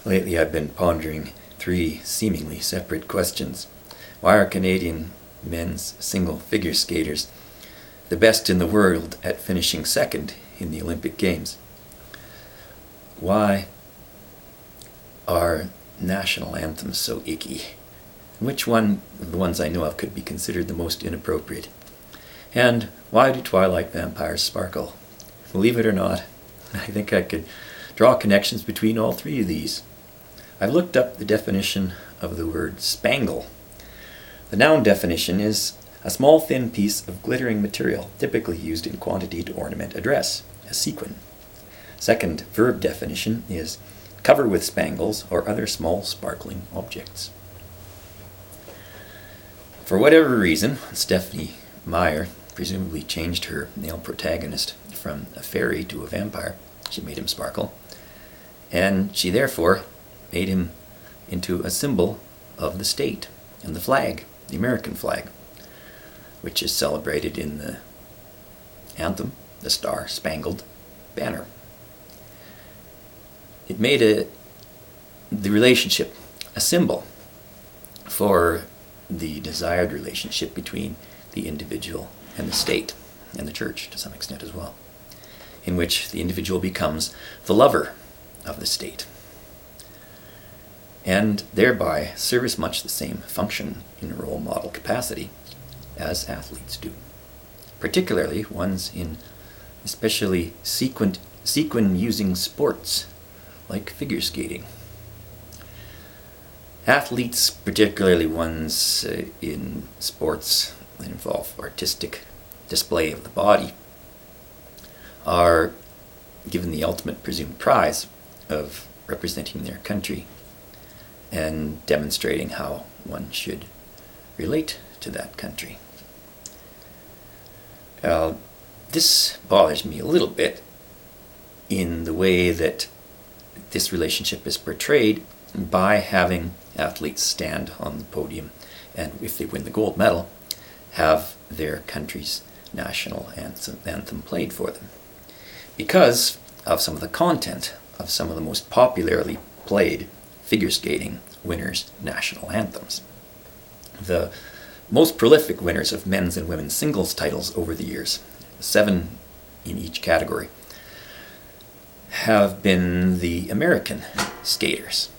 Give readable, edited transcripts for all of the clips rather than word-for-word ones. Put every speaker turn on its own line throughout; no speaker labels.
Lately I've been pondering three seemingly separate questions. Why are Canadian men's single figure skaters the best in the world at finishing second in the Olympic Games? Why are national anthems so icky? Which one of the ones I know of could be considered the most inappropriate? And why do Twilight vampires sparkle? Believe it or not, I think I could draw connections between all three of these. I've looked up the definition of the word spangle. The noun definition is a small thin piece of glittering material, typically used in quantity to ornament a dress, a sequin. Second verb definition is cover with spangles or other small sparkling objects. For whatever reason, Stephanie Meyer presumably changed her male protagonist from a fairy to a vampire. She made him sparkle, and she therefore made him into a symbol of the state and the flag, the American flag, which is celebrated in the anthem, the Star-Spangled Banner. It made the relationship a symbol for the desired relationship between the individual and the state, and the church to some extent as well, in which the individual becomes the lover of the state, and thereby serves much the same function in a role model capacity as athletes do, particularly ones in especially sequin-using sports like figure skating. Athletes, particularly ones in sports that involve artistic display of the body, are given the ultimate presumed prize of representing their country and demonstrating how one should relate to that country. This bothers me a little bit in the way that this relationship is portrayed by having athletes stand on the podium and, if they win the gold medal, have their country's national anthem played for them, because of some of the content of some of the most popularly played figure skating winners' national anthems. The most prolific winners of men's and women's singles titles over the years, 7 in each category, have been the American skaters.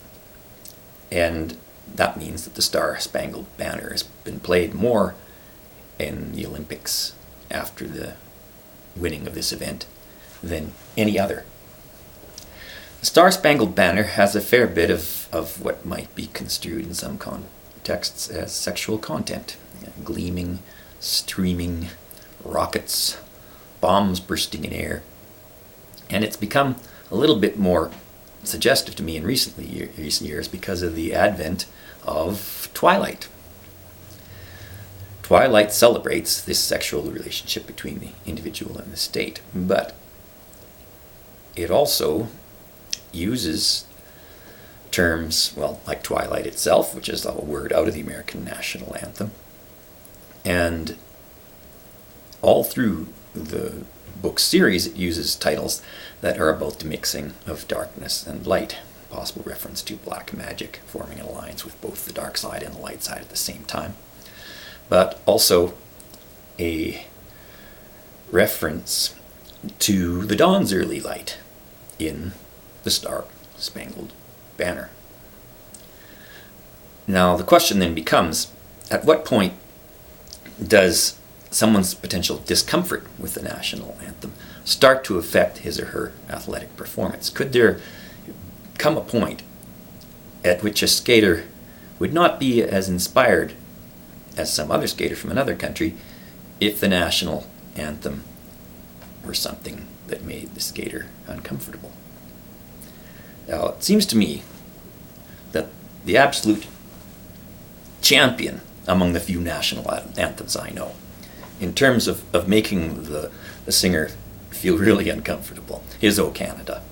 And that means that the Star-Spangled Banner has been played more in the Olympics after the winning of this event than any other. The Star-Spangled Banner has a fair bit of what might be construed in some contexts as sexual content. Gleaming, streaming, rockets, bombs bursting in air. And it's become a little bit more suggestive to me in recent years because of the advent of Twilight. Twilight celebrates this sexual relationship between the individual and the state, but it also uses terms, well, like Twilight itself, which is a word out of the American national anthem, and all through the book series it uses titles that are about the mixing of darkness and light, possible reference to black magic, forming an alliance with both the dark side and the light side at the same time, but also a reference to the dawn's early light in the Star-Spangled Banner. Now the question then becomes, at what point does someone's potential discomfort with the national anthem start to affect his or her athletic performance? Could there come a point at which a skater would not be as inspired as some other skater from another country if the national anthem were something that made the skater uncomfortable? Now, it seems to me that the absolute champion among the few national anthems I know, in terms of making the singer feel really uncomfortable, is O Canada.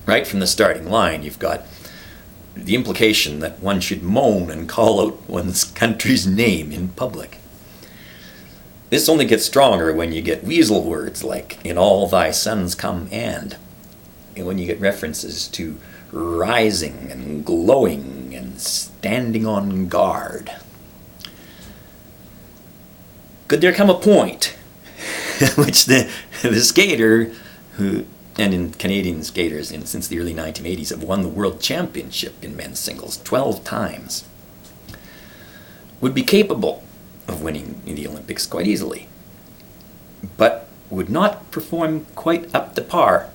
Right from the starting line, you've got the implication that one should moan and call out one's country's name in public. This only gets stronger when you get weasel words like, "In all thy sons come and," when you get references to rising and glowing and standing on guard. Could there come a point at which the skater, who, and in Canadian skaters since the early 1980s, have won the world championship in men's singles 12 times, would be capable of winning in the Olympics quite easily, but would not perform quite up to par,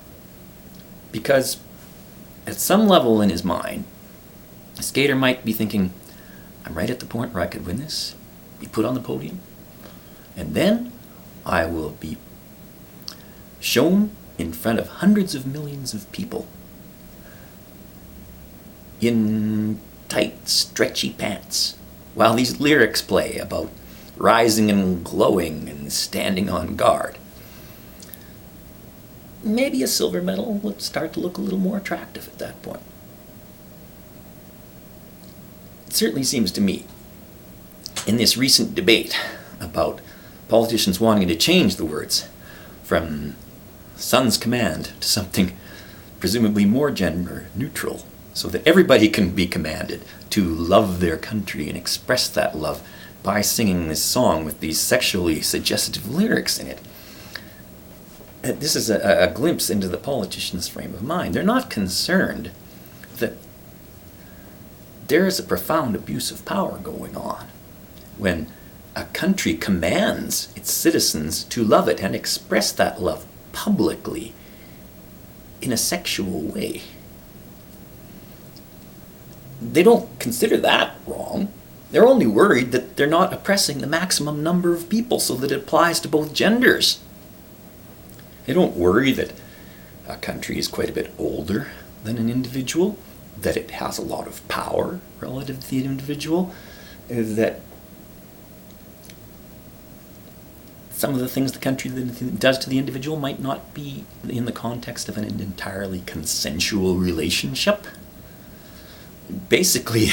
because at some level in his mind, a skater might be thinking, I'm right at the point where I could win this, be put on the podium, and then I will be shown in front of hundreds of millions of people in tight, stretchy pants, while these lyrics play about rising and glowing and standing on guard. Maybe a silver medal would start to look a little more attractive at that point. It certainly seems to me, in this recent debate about politicians wanting to change the words from son's command to something presumably more gender neutral, so that everybody can be commanded to love their country and express that love by singing this song with these sexually suggestive lyrics in it. This is a glimpse into the politician's frame of mind. They're not concerned that there is a profound abuse of power going on when a country commands its citizens to love it and express that love publicly in a sexual way. They don't consider that wrong. They're only worried that they're not oppressing the maximum number of people so that it applies to both genders. They don't worry that a country is quite a bit older than an individual, that it has a lot of power relative to the individual, that some of the things the country does to the individual might not be in the context of an entirely consensual relationship. Basically,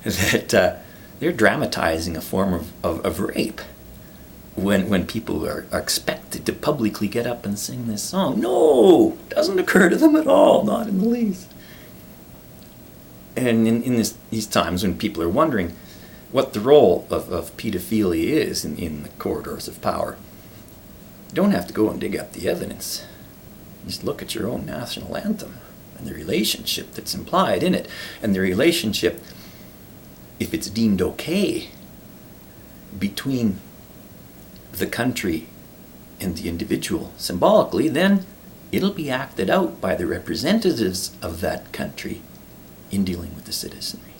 that they're dramatizing a form of rape when people are expected to publicly get up and sing this song. No, it doesn't occur to them at all, not in the least. And in these times when people are wondering what the role of pedophilia is in the corridors of power, you don't have to go and dig up the evidence. Just look at your own national anthem and the relationship that's implied in it, and the relationship, if it's deemed okay, between the country and the individual symbolically, then it'll be acted out by the representatives of that country in dealing with the citizenry.